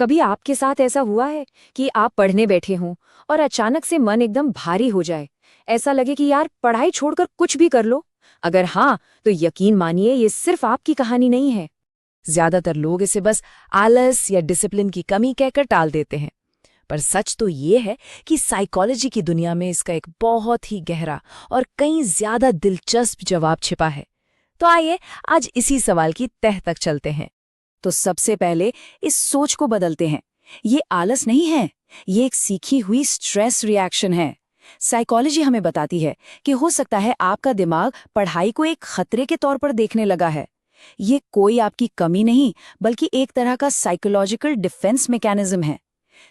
कभी आपके साथ ऐसा हुआ है कि आप पढ़ने बैठे हों और अचानक से मन एकदम भारी हो जाए, ऐसा लगे कि यार पढ़ाई छोड़कर कुछ भी कर लो? अगर हाँ, तो यकीन मानिए ये सिर्फ आपकी कहानी नहीं है। ज्यादातर लोग इसे बस आलस या डिसिप्लिन की कमी कहकर टाल देते हैं, पर सच तो ये है कि साइकोलॉजी की दुनिया में इसका एक बहुत ही गहरा और कहीं ज्यादा दिलचस्प जवाब छिपा है। तो आइए आज इसी सवाल की तह तक चलते हैं। तो सबसे पहले इस सोच को बदलते हैं। ये आलस नहीं है, ये एक सीखी हुई स्ट्रेस रिएक्शन है। साइकोलॉजी हमें बताती है कि हो सकता है आपका दिमाग पढ़ाई को एक खतरे के तौर पर देखने लगा है। ये कोई आपकी कमी नहीं, बल्कि एक तरह का साइकोलॉजिकल डिफेंस मैकेनिज्म है।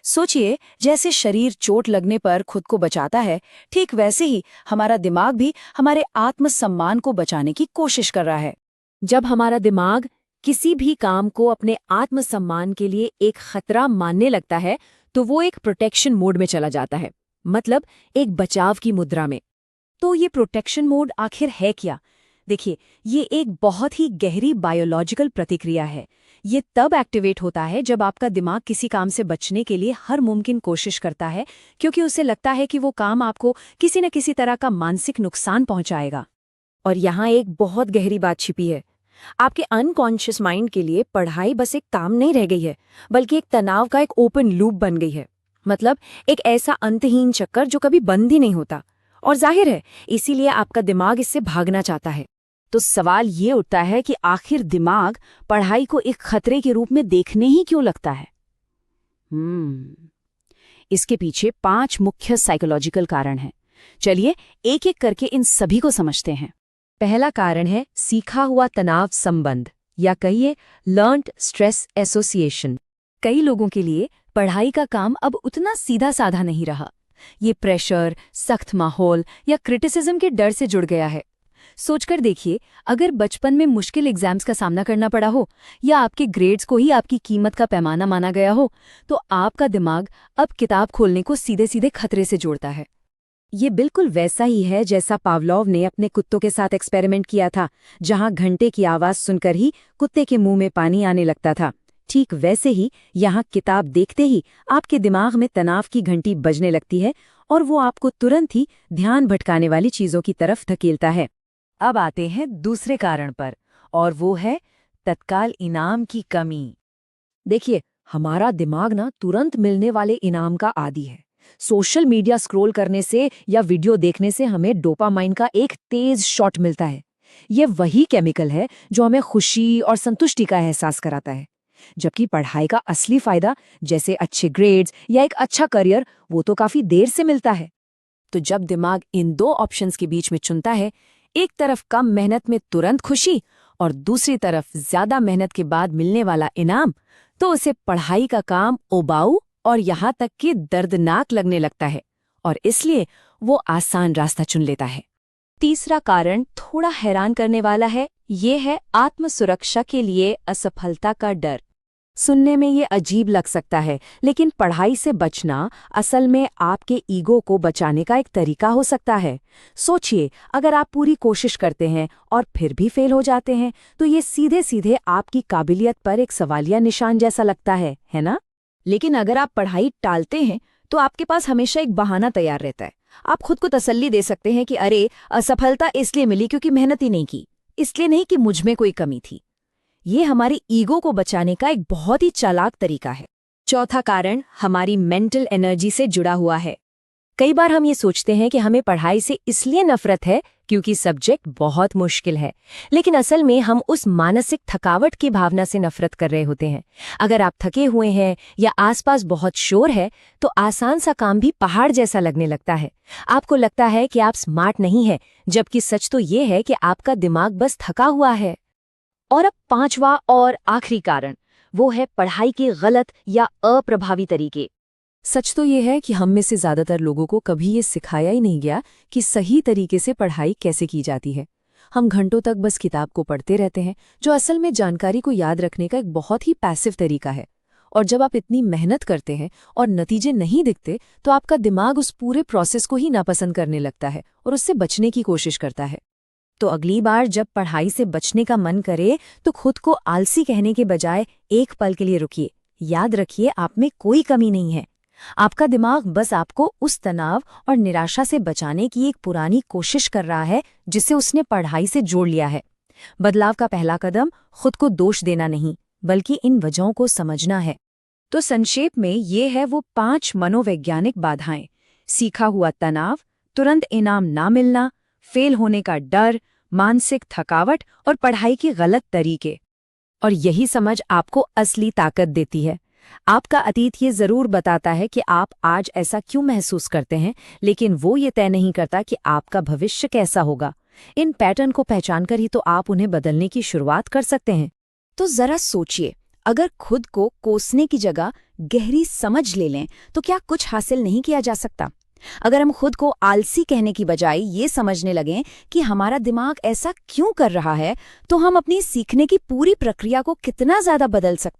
सोचिए, जैसे शरीर चोट लगने पर खुद को बचाता है, ठीक वैसे ही हमारा दिमाग भी हमारे आत्मसम्मान को बचाने की कोशिश कर रहा है। जब हमारा दिमाग किसी भी काम को अपने आत्मसम्मान के लिए एक खतरा मानने लगता है, तो वो एक प्रोटेक्शन मोड में चला जाता है, मतलब एक बचाव की मुद्रा में। तो ये प्रोटेक्शन मोड आखिर है क्या? देखिए, ये एक बहुत ही गहरी बायोलॉजिकल प्रतिक्रिया है। ये तब एक्टिवेट होता है जब आपका दिमाग किसी काम से बचने के लिए हर मुमकिन कोशिश करता है, क्योंकि उसे लगता है कि वो काम आपको किसी न किसी तरह का मानसिक नुकसान पहुंचाएगा। और यहाँ एक बहुत गहरी बात छिपी है। आपके अनकॉन्शियस माइंड के लिए पढ़ाई बस एक काम नहीं रह गई है, बल्कि एक तनाव का एक ओपन लूप बन गई है। मतलब एक ऐसा अंतहीन चक्कर जो कभी बंद ही नहीं होता। और जाहिर है, इसीलिए आपका दिमाग इससे भागना चाहता है। तो सवाल ये उठता है कि आखिर दिमाग पढ़ाई को एक खतरे के रूप में देखने ही क्यों लगता है? इसके पीछे 5 मुख्य साइकोलॉजिकल कारण हैं। चलिए एक एक करके इन सभी को समझते हैं। पहला कारण है सीखा हुआ तनाव संबंध, या कहिए लर्न्ड स्ट्रेस एसोसिएशन। कई लोगों के लिए पढ़ाई का काम अब उतना सीधा साधा नहीं रहा। ये प्रेशर, सख्त माहौल या क्रिटिसिज्म के डर से जुड़ गया है। सोचकर देखिए, अगर बचपन में मुश्किल एग्जाम्स का सामना करना पड़ा हो या आपके ग्रेड्स को ही आपकी कीमत का पैमाना माना गया हो, तो आपका दिमाग अब किताब खोलने को सीधे सीधे खतरे से जोड़ता है। ये बिल्कुल वैसा ही है जैसा पावलोव ने अपने कुत्तों के साथ एक्सपेरिमेंट किया था, जहां घंटे की आवाज सुनकर ही कुत्ते के मुंह में पानी आने लगता था। ठीक वैसे ही यहाँ किताब देखते ही आपके दिमाग में तनाव की घंटी बजने लगती है और वो आपको तुरंत ही ध्यान भटकाने वाली चीजों की तरफ धकेलता है। अब आते हैं दूसरे कारण पर, और वो है तत्काल इनाम की कमी। देखिए, हमारा दिमाग ना तुरंत मिलने वाले इनाम का आदी है। सोशल मीडिया स्क्रॉल करने से या वीडियो देखने से हमें डोपामाइन का एक तेज शॉट मिलता है। ये वही केमिकल है जो हमें खुशी और संतुष्टि का एहसास कराता है। जबकि पढ़ाई का असली फायदा, जैसे अच्छे ग्रेड्स या एक अच्छा करियर, वो तो काफी देर से मिलता है। तो जब दिमाग इन 2 ऑप्शंस के बीच में चुनता है, एक तरफ कम मेहनत में तुरंत खुशी और दूसरी तरफ ज्यादा मेहनत के बाद मिलने वाला इनाम, तो उसे पढ़ाई का काम उबाऊ और यहाँ तक कि दर्दनाक लगने लगता है, और इसलिए वो आसान रास्ता चुन लेता है। तीसरा कारण थोड़ा हैरान करने वाला है। ये है आत्मसुरक्षा के लिए असफलता का डर। सुनने में ये अजीब लग सकता है, लेकिन पढ़ाई से बचना असल में आपके ईगो को बचाने का एक तरीका हो सकता है। सोचिए, अगर आप पूरी कोशिश करते हैं और फिर भी फेल हो जाते हैं, तो ये सीधे सीधे आपकी काबिलियत पर एक सवालिया निशान जैसा लगता है ना? लेकिन अगर आप पढ़ाई टालते हैं, तो आपके पास हमेशा एक बहाना तैयार रहता है। आप खुद को तसल्ली दे सकते हैं कि अरे, असफलता इसलिए मिली क्योंकि मेहनत ही नहीं की, इसलिए नहीं कि मुझ में कोई कमी थी। ये हमारी ईगो को बचाने का एक बहुत ही चालाक तरीका है। चौथा कारण हमारी मेंटल एनर्जी से जुड़ा हुआ है। कई बार हम ये सोचते हैं कि हमें पढ़ाई से इसलिए नफरत है क्योंकि सब्जेक्ट बहुत मुश्किल है, लेकिन असल में हम उस मानसिक थकावट की भावना से नफरत कर रहे होते हैं। अगर आप थके हुए हैं या आसपास बहुत शोर है, तो आसान सा काम भी पहाड़ जैसा लगने लगता है। आपको लगता है कि आप स्मार्ट नहीं हैं, जबकि सच तो ये है कि आपका दिमाग बस थका हुआ है। और अब 5वां और आखिरी कारण, वो है पढ़ाई के गलत या अप्रभावी तरीके। सच तो ये है कि हम में से ज्यादातर लोगों को कभी ये सिखाया ही नहीं गया कि सही तरीके से पढ़ाई कैसे की जाती है। हम घंटों तक बस किताब को पढ़ते रहते हैं, जो असल में जानकारी को याद रखने का एक बहुत ही पैसिव तरीका है। और जब आप इतनी मेहनत करते हैं और नतीजे नहीं दिखते, तो आपका दिमाग उस पूरे प्रोसेस को ही नापसंद करने लगता है और उससे बचने की कोशिश करता है। तो अगली बार जब पढ़ाई से बचने का मन करे, तो खुद को आलसी कहने के बजाय एक पल के लिए रुकिए, याद रखिए, आप में कोई कमी नहीं है। आपका दिमाग बस आपको उस तनाव और निराशा से बचाने की एक पुरानी कोशिश कर रहा है जिसे उसने पढ़ाई से जोड़ लिया है। बदलाव का पहला कदम खुद को दोष देना नहीं, बल्कि इन वजहों को समझना है। तो संक्षेप में ये है वो 5 मनोवैज्ञानिक बाधाएं: सीखा हुआ तनाव, तुरंत इनाम ना मिलना, फेल होने का डर, मानसिक थकावट और पढ़ाई के गलत तरीके। और यही समझ आपको असली ताकत देती है। आपका अतीत ये जरूर बताता है कि आप आज ऐसा क्यों महसूस करते हैं, लेकिन वो ये तय नहीं करता कि आपका भविष्य कैसा होगा। इन पैटर्न को पहचानकर ही तो आप उन्हें बदलने की शुरुआत कर सकते हैं। तो जरा सोचिए, अगर खुद को कोसने की जगह गहरी समझ ले लें तो क्या कुछ हासिल नहीं किया जा सकता? अगर हम खुद को आलसी कहने की बजाय ये समझने लगें कि हमारा दिमाग ऐसा क्यों कर रहा है, तो हम अपनी सीखने की पूरी प्रक्रिया को कितना ज्यादा बदल सकते हैं।